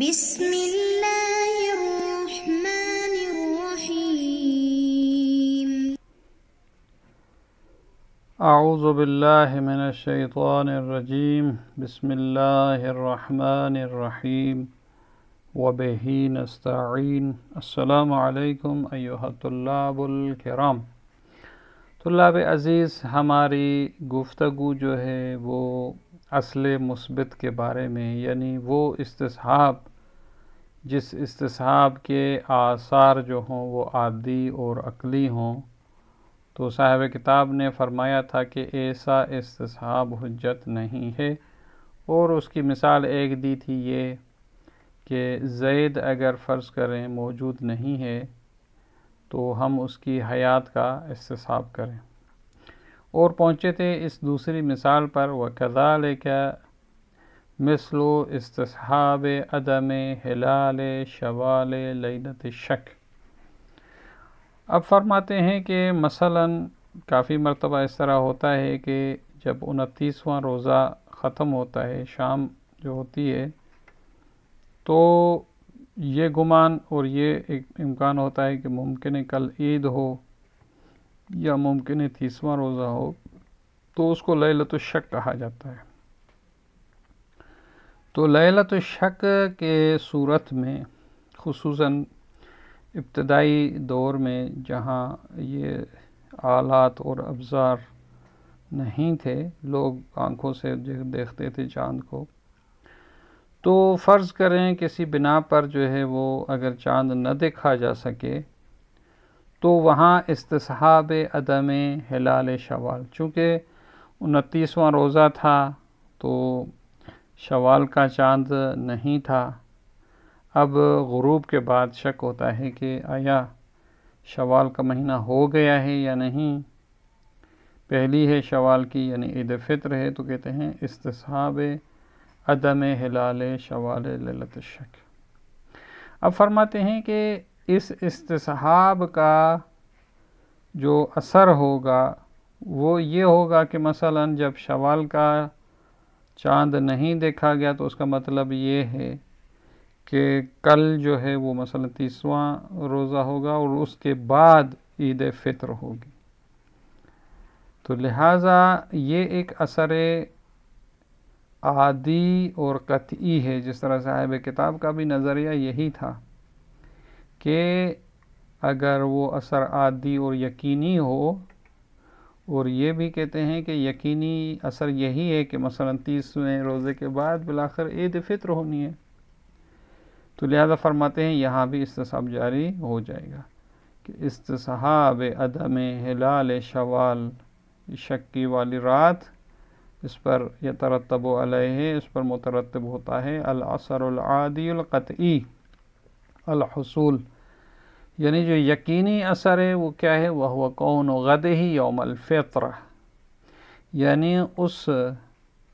بسم الله الرحمن الرحيم. اعوذ باللہ من الشیطان الرجیم بسم اللہ الرحمن الرحیم وبہ نستعین. السلام علیکم ایھا الطلاب الکرام. طلاب عزیز، ہماری گفتگو جو ہے وہ اصل مثبت کے بارے میں، یعنی وہ استصحاب جس استصحاب کے آثار جو ہوں وہ عادی اور عقلی ہوں. تو صاحب کتاب نے فرمایا تھا کہ ایسا استصحاب حجت نہیں ہے، اور اس کی مثال ایک دی تھی یہ کہ زید اگر فرض کریں موجود نہیں ہے تو ہم اس کی حیات کا استصحاب کریں، اور پہنچے تھے اس دوسری مثال پر وَكَذَلِكَ مِثْلُ استصحاب عدم ہلال شوال لیلۃ الشک. اب فرماتے ہیں کہ مثلاً کافی مرتبہ اس طرح ہوتا ہے کہ جب 29واں روزہ ختم ہوتا ہے، شام جو ہوتی ہے، تو یہ گمان اور یہ ایک امکان ہوتا ہے کہ ممکن ہے کل عید ہو یا ممکن ہے 30واں روزہ ہو، تو اس کو لیلۃ الشک کہا جاتا ہے. تو لیلۃ الشک کے صورت میں خصوصاً ابتدائی دور میں جہاں یہ آلات اور ابزار نہیں تھے، لوگ آنکھوں سے دیکھتے تھے چاند کو، تو فرض کریں کسی بنا پر جو ہے وہ اگر چاند نہ دیکھا جا سکے تو وہاں استصحاب عدم ہلال شوال، چونکہ 29واں روزہ تھا تو شوال کا چاند نہیں تھا. اب غروب کے بعد شک ہوتا ہے کہ آیا شوال کا مہینہ ہو گیا ہے یا نہیں، پہلی ہے شوال کی یعنی عید فطر ہے، تو کہتے ہیں استصحاب عدم ہلال شوال لیلۃ الشک. اب فرماتے ہیں کہ اس استصحاب کا جو اثر ہوگا وہ یہ ہوگا کہ مثلاً جب شوال کا چاند نہیں دیکھا گیا تو اس کا مطلب یہ ہے کہ کل جو ہے وہ مثلا 30واں روزہ ہوگا اور اس کے بعد عید فطر ہوگی. تو لہٰذا یہ ایک اثر عادی اور قطعی ہے. جس طرح صاحب کتاب کا بھی نظریہ یہی تھا کہ اگر وہ اثر عادی اور یقینی ہو، اور یہ بھی کہتے ہیں کہ یقینی اثر یہی ہے کہ مثلا 30ویں روزے کے بعد بالآخر عید فطر ہونی ہے، تو لہذا فرماتے ہیں یہاں بھی استصحاب جاری ہو جائے گا کہ استصحاب عدم ہلال شوال، شکی والی رات، اس پر یترتب علیہ، اس پر مترتب ہوتا ہے الاثر العادی القطعی الحصول، یعنی جو یقینی اثر ہے وہ کیا ہے، وَهُوَ كَوْنُ غَدِهِ یوم الفطر، یعنی اس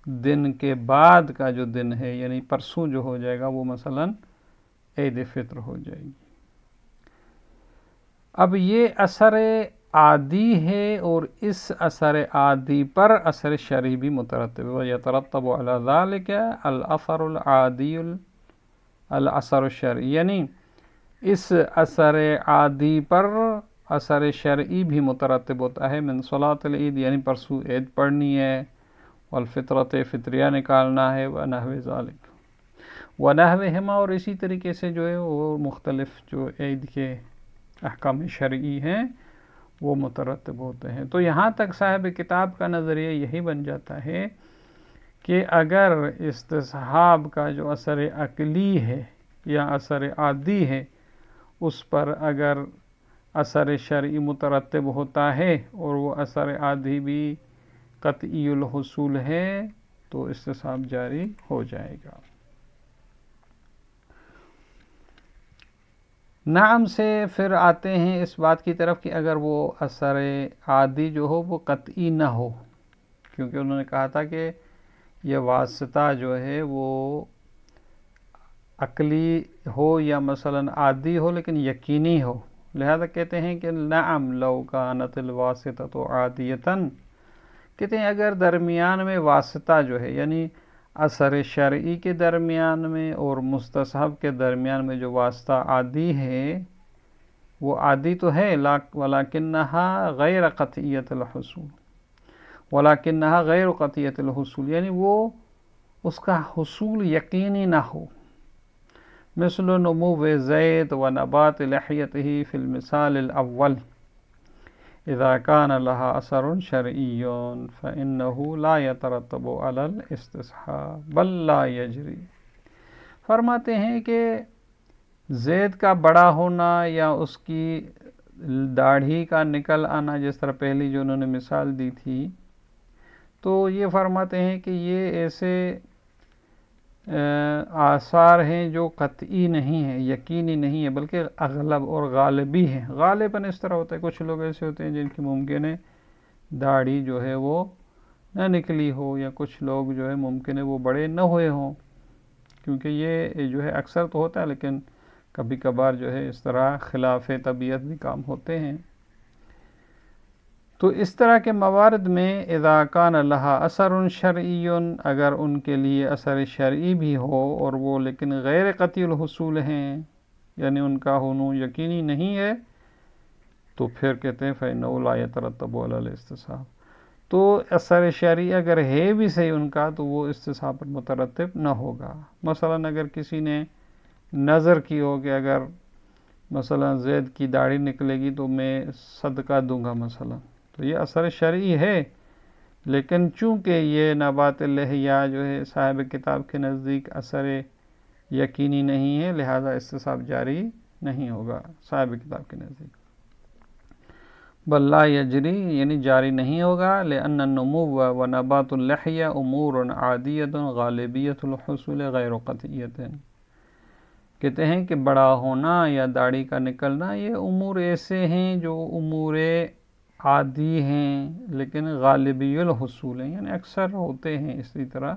دن کے بعد کا جو دن ہے، یعنی پرسوں جو ہو جائے گا وہ مثلا عید فطر ہو جائے گی. اب یہ اثر عادی ہے اور اس اثر عادی پر اثر شرعی بھی مترتب ہے. وَيَتَرَتَّبُ عَلَى ذَلِكَ الْأَثَرُ الْعَادِيُّ الْأَثَرُ الشَّرْعِيُّ، یعنی اس اثر عادی پر اثر شرعی بھی مترتب ہوتا ہے. من صلاۃ العید، یعنی پرسوں عید پڑھنی ہے، والفطرت، فطریہ نکالنا ہے، ونحو ذالک ونحوہما، اور اسی طریقے سے جو ہے وہ مختلف جو عید کے احکام شرعی ہیں وہ مترتب ہوتے ہیں. تو یہاں تک صاحب کتاب کا نظریہ یہی بن جاتا ہے کہ اگر استصحاب کا جو اثر عقلی ہے یا اثر عادی ہے اس پر اگر اثر شرعی مترتب ہوتا ہے اور وہ اثر عادی بھی قطعی الحصول ہے تو استصحاب جاری ہو جائے گا. نعم سے پھر آتے ہیں اس بات کی طرف کہ اگر وہ اثر عادی جو ہو وہ قطعی نہ ہو، کیونکہ انہوں نے کہا تھا کہ یہ واسطہ جو ہے وہ عقلی ہو یا مثلا عادی ہو لیکن یقینی ہو. لہذا کہتے ہیں کہ نعم لو کانت الواسطۃ عادیۃ، کہتے ہیں اگر درمیان میں واسطہ جو ہے، یعنی اثر شرعی کے درمیان میں اور مستحب کے درمیان میں جو واسطہ عادی ہے وہ عادی تو ہے، ولیکنہا غیر قطعیت الحصول، ولیکنہا غیر قطعیت الحصول، یعنی وہ اس کا حصول یقینی نہ ہو، مثل نمو زید و نبات لحیتہ فی المثال الاول اذا کان لہا اثر شرعی فإنہ لا یترتب علی الاستصحاب بل لا یجری۔ فرماتے ہیں کہ زید کا بڑا ہونا یا اس کی داڑھی کا نکل آنا، جس طرح پہلی جو انہوں نے مثال دی تھی، تو یہ فرماتے ہیں کہ یہ ایسے آثار ہیں جو قطعی نہیں ہیں، یقینی نہیں ہے، بلکہ اغلب اور غالبی ہیں۔ غالباً اس طرح ہوتا ہے، کچھ لوگ ایسے ہوتے ہیں جن کی ممکن ہے داڑھی جو ہے وہ نہ نکلی ہو، یا کچھ لوگ جو ہے ممکن ہے وہ بڑے نہ ہوئے ہوں، کیونکہ یہ جو ہے اکثر تو ہوتا ہے، لیکن کبھی کبھار جو ہے اس طرح خلاف طبیعت بھی کام ہوتے ہیں۔ تو اس طرح کے موارد میں اذا کان لہا اثر شرعی، اگر ان کے لیے اثر شرعی بھی ہو اور وہ لیکن غیر قطعی الحصول ہیں، یعنی ان کا ہونا یقینی نہیں ہے، تو پھر کہتے ہیں فإنہ لا یترتب علی الاستصحاب، تو اثر شرعی اگر ہے بھی صحیح ان کا تو وہ استصحاب پر مترتب نہ ہوگا۔ مثلا اگر کسی نے نظر کی ہو کہ اگر مثلا زید کی داڑھی نکلے گی تو میں صدقہ دوں گا مثلا، تو یہ اثر شرعی ہے، لیکن چونکہ یہ نبات لحیہ جو ہے صاحب کتاب کے نزدیک اثر یقینی نہیں ہے، لہذا استصحاب جاری نہیں ہوگا صاحب کتاب کے نزدیک۔ بل لا یجری، یعنی جاری نہیں ہوگا، لأن النمو و نبات اللحیہ امور عادیۃ غالبیۃ الحصول غیر قطعیۃ۔ کہتے ہیں کہ بڑا ہونا یا داڑھی کا نکلنا یہ امور ایسے ہیں جو امور عادی ہیں لیکن غالبی الحصول ہیں، یعنی اکثر ہوتے ہیں اسی طرح،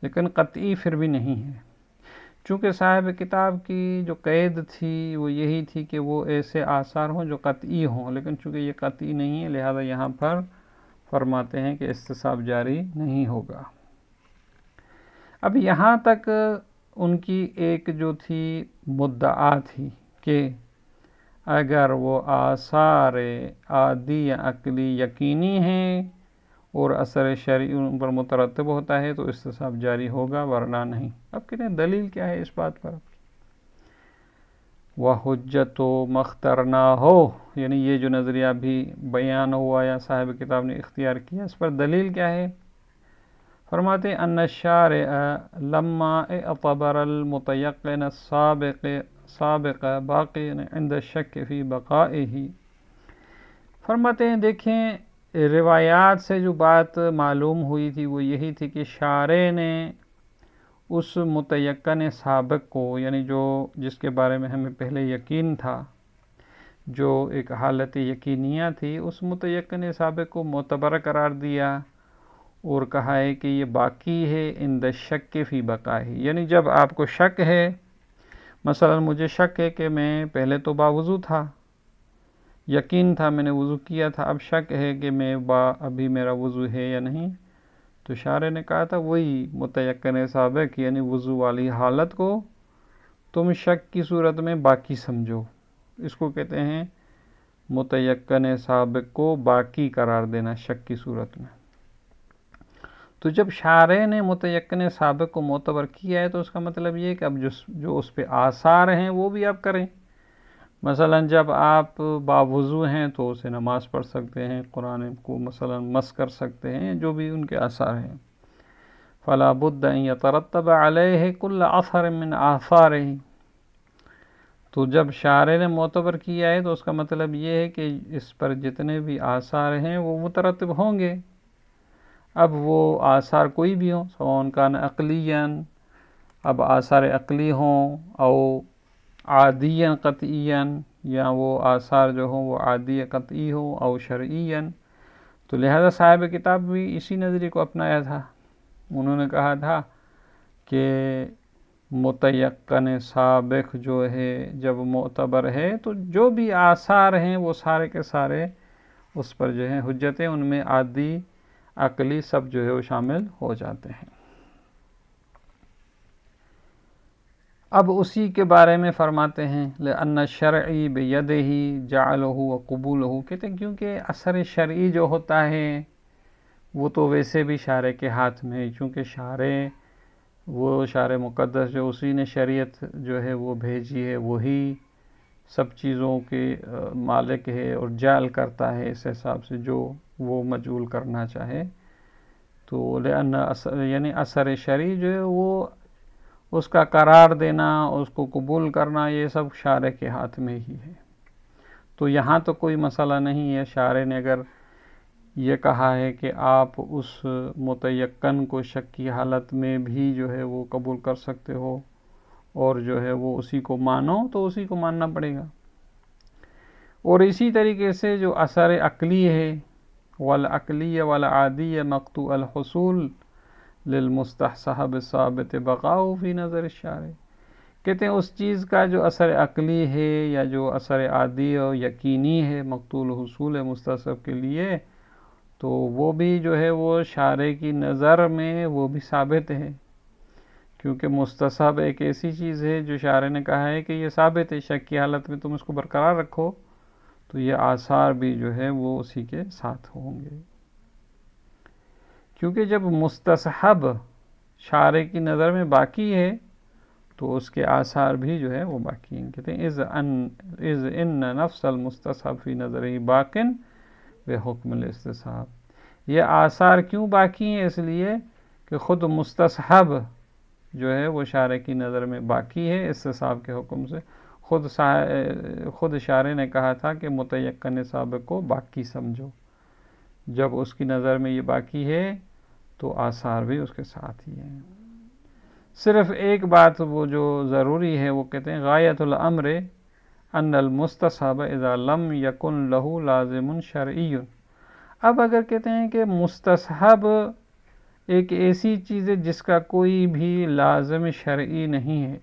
لیکن قطعی پھر بھی نہیں ہے۔ چونکہ صاحب کتاب کی جو قید تھی وہ یہی تھی کہ وہ ایسے آثار ہوں جو قطعی ہوں، لیکن چونکہ یہ قطعی نہیں ہے لہذا یہاں پر فرماتے ہیں کہ استصحاب جاری نہیں ہوگا۔ اب یہاں تک ان کی ایک جو تھی مدعا تھی کہ اگر وہ آثار عادی یا عقلی یقینی ہیں اور اثر شرعی ان پر مترتب ہوتا ہے تو استصحاب جاری ہوگا، ورنہ نہیں۔ اب کہتے ہیں دلیل کیا ہے اس بات پر؟ وَحُجَّتُ مَخْتَرْنَاهُ، یعنی یہ جو نظریہ بھی بیان ہوا یا صاحب کتاب نے اختیار کیا، اس پر دلیل کیا ہے؟ فرماتے ہیں ان الشارع لما اعتبر المتيقن السابق باقی عند الشک فی بقائه، فرماتے ہیں دیکھیں روایات سے جو بات معلوم ہوئی تھی وہ یہی تھی کہ شارع نے اس متیقن سابق کو، یعنی جو جس کے بارے میں ہمیں پہلے یقین تھا، جو ایک حالت یقینیہ تھی، اس متیقن سابق کو معتبر قرار دیا اور کہا ہے کہ یہ باقی ہے عند الشک فی بقائه، یعنی جب آپ کو شک ہے، مثلا مجھے شک ہے کہ میں پہلے تو باوضو تھا، یقین تھا میں نے وضو کیا تھا، اب شک ہے کہ میں ابھی میرا وضو ہے یا نہیں، تو شارع نے کہا تھا وہی متیقن سابق یعنی وضو والی حالت کو تم شک کی صورت میں باقی سمجھو، اس کو کہتے ہیں متیقن سابق کو باقی قرار دینا شک کی صورت میں۔ تو جب شارع نے متیقن سابق کو معتبر کیا ہے تو اس کا مطلب یہ ہے کہ اب جو اس پہ آثار ہیں وہ بھی آپ کریں۔ مثلا جب آپ باوضو ہیں تو اسے نماز پڑھ سکتے ہیں، قرآن کو مثلا مس کر سکتے ہیں، جو بھی ان کے آثار ہیں۔ فلا بد ان یترتب علیہ کل اثر من آثارہ، تو جب شارع نے معتبر کیا ہے تو اس کا مطلب یہ ہے کہ اس پر جتنے بھی آثار ہیں وہ مترتب ہوں گے۔ اب وہ آثار کوئی بھی ہوں، سواء کان عقلیاً، اب آثار عقلی ہوں، او عادیاً قطعیاً، یا وہ آثار جو ہوں وہ عادی قطعی ہوں، او شرعیاً، تو لہذا صاحب کتاب بھی اسی نظریے کو اپنایا تھا۔ انہوں نے کہا تھا کہ متیقن سابق جو ہے جب معتبر ہے تو جو بھی آثار ہیں وہ سارے کے سارے اس پر جو ہیں حجت ہیں، ان میں عادی عقلی سب جو ہے وہ شامل ہو جاتے ہیں۔ اب اسی کے بارے میں فرماتے ہیں لأن شرعی بیدہ جعلہ وقبولہ، کہتے ہیں کیونکہ اثر شرعی جو ہوتا ہے وہ تو ویسے بھی شارع کے ہاتھ میں ہے، چونکہ وہ شارع مقدس جو اسی نے شریعت جو ہے وہ بھیجی ہے، وہی سب چیزوں کے مالک ہے اور جعل کرتا ہے اس حساب سے جو وہ مجعول کرنا چاہے. تو لأن یعنی اثر شرعی جو ہے وہ اس کا قرار دینا، اس کو قبول کرنا، یہ سب شارع کے ہاتھ میں ہی ہے. تو یہاں تو کوئی مسئلہ نہیں ہے. شارع نے اگر یہ کہا ہے کہ آپ اس متیقن کو شک کی حالت میں بھی جو ہے وہ قبول کر سکتے ہو اور جو ہے وہ اسی کو مانو، تو اسی کو ماننا پڑے گا. اور اسی طریقے سے جو اثر عقلی ہے، والعقلی والعادی مقطوع الحصول للمستحسب ثابت بقاء فی نظر الشارع، کہتے ہیں اس چیز کا جو اثر عقلی ہے یا جو اثر عادی اور یقینی ہے مقطوع الحصول ہے مستصحب کے لیے، تو وہ بھی جو ہے وہ شارع کی نظر میں وہ بھی ثابت ہے، کیونکہ مستصحب ایک ایسی چیز ہے جو شارع نے کہا ہے کہ یہ ثابت ہے، شک کی حالت میں تم اس کو برقرار رکھو، تو یہ آثار بھی جو ہے وہ اسی کے ساتھ ہوں گے. کیونکہ جب مستصحب شارع کی نظر میں باقی ہے تو اس کے آثار بھی جو ہے وہ باقی ہیں. کہتے ہیں اذ ان نفس المستصحب فی نظرہ باقن بحکم الاستصحاب. یہ آثار کیوں باقی ہیں؟ اس لیے کہ خود مستصحب جو ہے وہ شارع کی نظر میں باقی ہے استصحاب کے حکم سے. خود شارع نے کہا تھا کہ متیقن سابق کو باقی سمجھو. جب اس کی نظر میں یہ باقی ہے تو آثار بھی اس کے ساتھ ہی ہیں. صرف ایک بات وہ جو ضروری ہے، وہ کہتے ہیں غایت الامر ان المستصحب اذا لم یکن له لازم شرعی. اب اگر کہتے ہیں کہ مستصحب ایک ایسی چیز ہے جس کا کوئی بھی لازم شرعی نہیں ہے،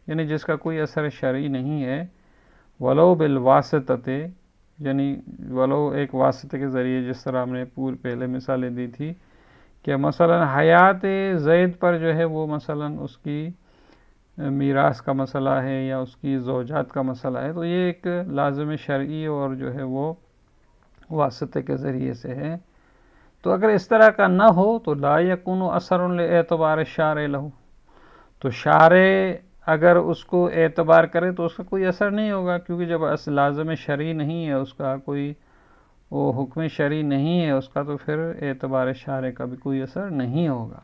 یعنی جس کا کوئی اثر شرعی نہیں ہے، ولو بالواسطہ، یعنی ولو ایک واسطے کے ذریعے، جس طرح ہم نے پہلے مثالیں دی تھی کہ مثلا حیات زید پر جو ہے وہ مثلا اس کی میراث کا مسئلہ ہے یا اس کی زوجات کا مسئلہ ہے، تو یہ ایک لازم شرعی اور جو ہے وہ واسطے کے ذریعے سے ہے. تو اگر اس طرح کا نہ ہو تو لا یکون اثر لاعتبار الشارع لہ، تو شارع اگر اس کو اعتبار کرے تو اس کا کوئی اثر نہیں ہوگا، کیونکہ جب لازم شرعی نہیں ہے، اس کا کوئی وہ حکم شرعی نہیں ہے اس کا، تو پھر اعتبار شارع کا بھی کوئی اثر نہیں ہوگا.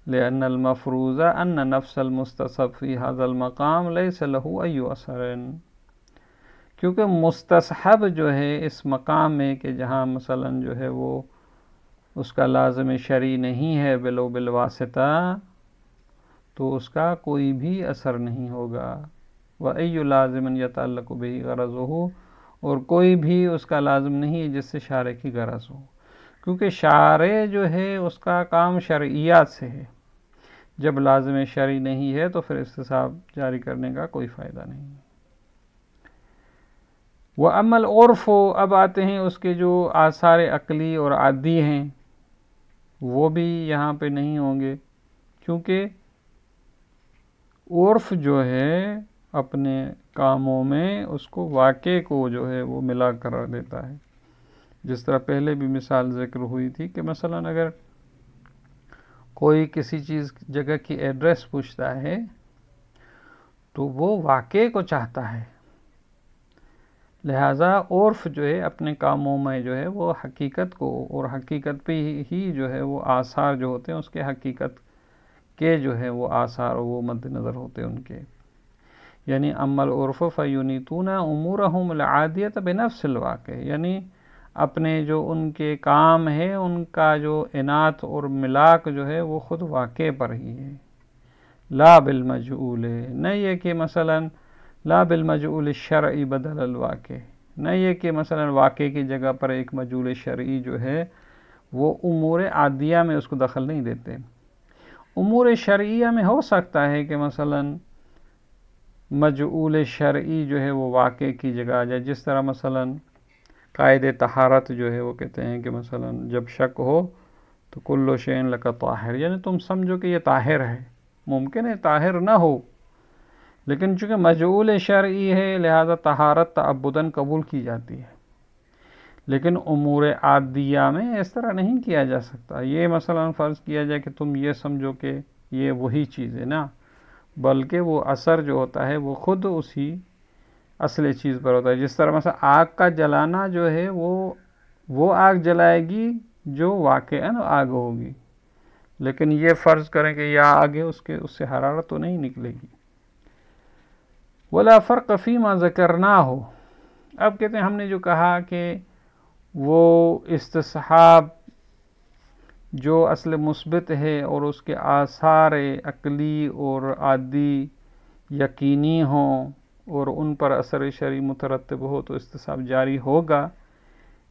لأن المفروض ان نفس المستصحب فی هذا المقام لیس له ای اثر، کیونکہ مستصحب جو ہے اس مقام میں کہ جہاں مثلا جو ہے وہ اس کا لازم شرعی نہیں ہے بلو بالواسطہ، تو اس کا کوئی بھی اثر نہیں ہوگا. وَأَيُّ لازم يتعلق به غرضه، اور کوئی بھی اس کا لازم نہیں ہے جس سے شارع کی غرض ہو، کیونکہ شارع جو ہے اس کا کام شرعیات سے ہے. جب لازم شرعی نہیں ہے تو پھر استصحاب جاری کرنے کا کوئی فائدہ نہیں. وَأَمَّا الْعُرْفُ، اب آتے ہیں اس کے جو آثار عقلی اور عادی ہیں وہ بھی یہاں پہ نہیں ہوں گے، کیونکہ عرف جو ہے اپنے کاموں میں اس کو واقع کو جو ہے وہ ملا قرار دیتا ہے. جس طرح پہلے بھی مثال ذکر ہوئی تھی کہ مثلا اگر کوئی کسی چیز جگہ کی ایڈریس پوچھتا ہے تو وہ واقع کو چاہتا ہے، لہذا عرف جو ہے اپنے کاموں میں جو ہے وہ حقیقت کو، اور حقیقت پہ ہی جو ہے وہ آثار جو ہوتے ہیں اس کے حقیقت کے جو ہے وہ آثار وہ مد نظر ہوتے ہیں ان کے. یعنی اما العرف فینیتون امورہم العادیۃ بنفس الواقع، یعنی اپنے جو ان کے کام ہے ان کا جو انات اور ملاک جو ہے وہ خود واقع پر ہی ہے. لا بالمجعول، نہ یہ کہ مثلا لا بالمجعول الشرعی بدل الواقع، نہ یہ کہ مثلا واقع کی جگہ پر ایک مجعول شرعی جو ہے وہ امور عادیہ میں اس کو دخل نہیں دیتے. امور شرعیہ میں ہو سکتا ہے کہ مثلا مجعول شرعی جو ہے وہ واقع کی جگہ آ جائے، جس طرح مثلا قائد طہارت جو ہے وہ کہتے ہیں کہ مثلا جب شک ہو تو کل شیء لک طاہر، یعنی تم سمجھو کہ یہ طاہر ہے، ممکن ہے طاہر نہ ہو، لیکن چونکہ مجعول شرعی ہے لہذا طہارت تعبداً قبول کی جاتی ہے، لیکن امور عادیہ میں اس طرح نہیں کیا جا سکتا۔ یہ مثلا فرض کیا جائے کہ تم یہ سمجھو کہ یہ وہی چیز ہے نا، بلکہ وہ اثر جو ہوتا ہے وہ خود اسی اصل چیز پر ہوتا ہے۔ جس طرح مثلا آگ کا جلانا جو ہے وہ آگ جلائے گی جو واقعاً آگ ہوگی، لیکن یہ فرض کریں کہ یہ آگ ہے، اس سے حرارت تو نہیں نکلے گی۔ ولا فرق فیما ذکرناہ، اب کہتے ہیں ہم نے جو کہا کہ وہ استصحاب جو اصل مثبت ہے اور اس کے آثار عقلی اور عادی یقینی ہوں اور ان پر اثر شرعی مترتب ہو تو استصحاب جاری ہوگا،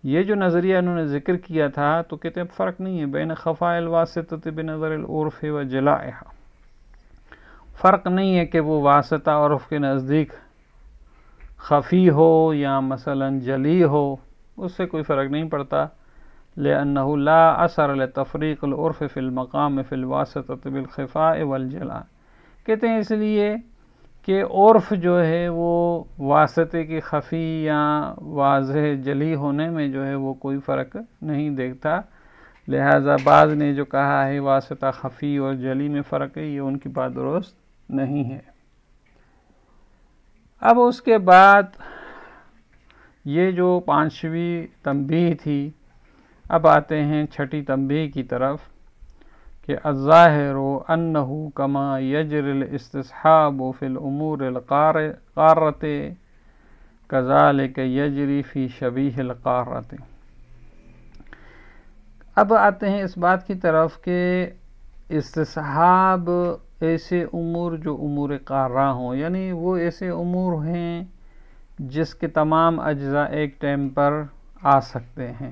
یہ جو نظریہ انہوں نے ذکر کیا تھا تو کہتے ہیں فرق نہیں ہے بین خفاء الواسطۃ بنظر العرف و جلائہا، فرق نہیں ہے کہ وہ واسطہ عرف کے نزدیک خفی ہو یا مثلا جلی ہو، اس سے کوئی فرق نہیں پڑتا۔ لأنه لا اثر لتفریق العرف فی المقام فی الواسطۃ بالخفاء والجلاء، کہتے ہیں اس لیے کہ عرف جو ہے وہ واسطے کی خفی یا واضح جلی ہونے میں جو ہے وہ کوئی فرق نہیں دیکھتا، لہذا بعض نے جو کہا ہے واسطہ خفی اور جلی میں فرق ہے، یہ ان کی بات درست نہیں ہے۔ اب اس کے بعد یہ جو پانچویں تنبیہ تھی، اب آتے ہیں چھٹی تنبیہ کی طرف کہ الظاہر انہ کما یجری الاستصحاب فی الامور القارۃ کذالک یجری فی شبیہ القارۃ۔ اب آتے ہیں اس بات کی طرف کہ استصحاب ایسے امور جو امور قارہ ہوں، یعنی وہ ایسے امور ہیں جس کے تمام اجزاء ایک ٹائم پر آ سکتے ہیں،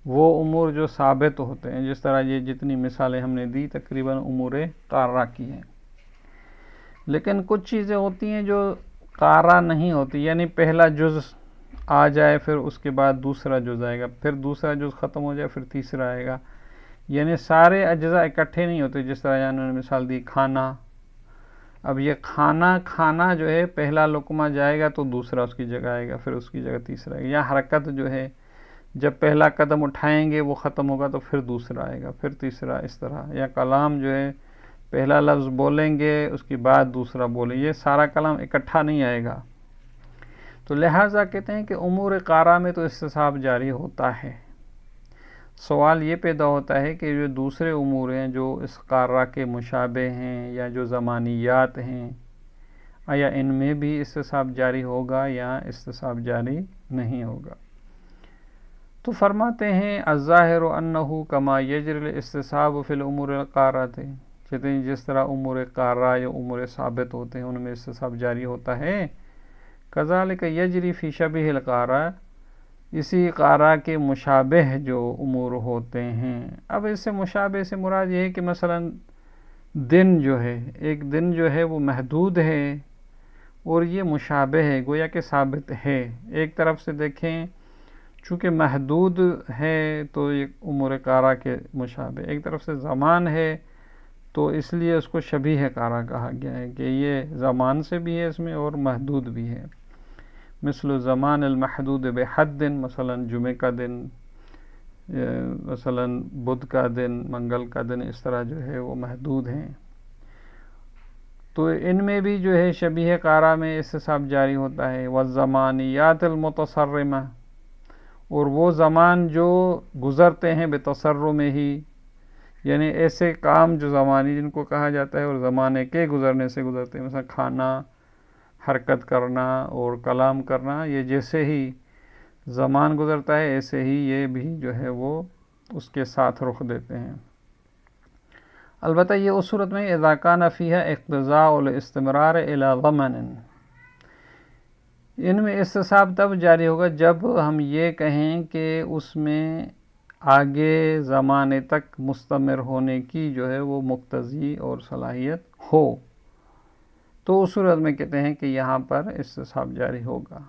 وہ امور جو ثابت ہوتے ہیں، جس طرح یہ جتنی مثالیں ہم نے دی تقریباً امور قارہ کی ہیں، لیکن کچھ چیزیں ہوتی ہیں جو قارہ نہیں ہوتی، یعنی پہلا جز آ جائے پھر اس کے بعد دوسرا جز آئے گا، پھر دوسرا جز ختم ہو جائے پھر تیسرا آئے گا، یعنی سارے اجزاء اکٹھے نہیں ہوتے۔ جس طرح انہوں نے مثال دی کھانا، اب یہ کھانا جو ہے پہلا لقمہ جائے گا تو دوسرا اس کی جگہ آئے گا، پھر اس کی جگہ تیسرا آئے گا، یا حرکت جو ہے جب پہلا قدم اٹھائیں گے وہ ختم ہوگا تو پھر دوسرا آئے گا، پھر تیسرا، اس طرح، یا کلام جو ہے پہلا لفظ بولیں گے اس کے بعد دوسرا بولیں، یہ سارا کلام اکٹھا نہیں آئے گا۔ تو لہٰذا کہتے ہیں کہ امور قارہ میں تو استصحاب جاری ہوتا ہے۔ سوال یہ پیدا ہوتا ہے کہ جو دوسرے امور ہیں جو اس قارہ کے مشابہ ہیں یا جو زمانیات ہیں، آیا ان میں بھی استصحاب جاری ہوگا یا استصحاب جاری نہیں ہوگا؟ تو فرماتے ہیں الظاہر انہ کما یجری الاستصحاب فی الامور القارۃ، کہتے ہیں جس طرح امور قارہ یا امور ثابت ہوتے ہیں ان میں استصحاب جاری ہوتا ہے، کذالک یجری فی شبیہ القارہ، اسی قارہ کے مشابہ جو امور ہوتے ہیں۔ اب اس سے مشابہ سے مراد یہ ہے کہ مثلا دن جو ہے، ایک دن جو ہے وہ محدود ہے اور یہ مشابہ ہے، گویا کہ ثابت ہے۔ ایک طرف سے دیکھیں چونکہ محدود ہے تو یہ امور قارہ کے مشابہ، ایک طرف سے زمان ہے تو اس لیے اس کو شبیہ قارہ کہا گیا ہے کہ یہ زمان سے بھی ہے اس میں اور محدود بھی ہے۔ مثل زمان المحدود بحد، مثلا جمعہ کا دن، مثلا بدھ کا دن، منگل کا دن، اس طرح جو ہے وہ محدود ہیں، تو ان میں بھی جو ہے شبیہ قارہ میں استصحاب جاری ہوتا ہے۔ والزمانیات المتصرمہ، اور وہ زمان جو گزرتے ہیں بتصرم ہی، یعنی ایسے کام جو زمانی جن کو کہا جاتا ہے اور زمانے کے گزرنے سے گزرتے ہیں، مثلا کھانا، حرکت کرنا اور کلام کرنا، یہ جیسے ہی زمان گزرتا ہے ایسے ہی یہ بھی جو ہے وہ اس کے ساتھ رخ دیتے ہیں۔ البتہ یہ اس صورت میں اذا کان فیہا اقتضاء الاستمرار الی ضمن، ان میں استصحاب تب جاری ہوگا جب ہم یہ کہیں کہ اس میں آگے زمانے تک مستمر ہونے کی جو ہے وہ مقتضی اور صلاحیت ہو، تو اس صورت میں کہتے ہیں کہ یہاں پر استصحاب جاری ہوگا۔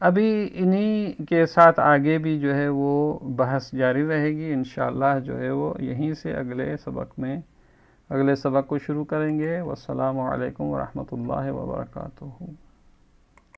ابھی انہی کے ساتھ آگے بھی جو ہے وہ بحث جاری رہے گی انشاءاللہ، جو ہے وہ یہیں سے اگلے سبق میں اگلے سبق کو شروع کریں گے۔ والسلام علیکم ورحمۃ اللہ وبرکاتہ۔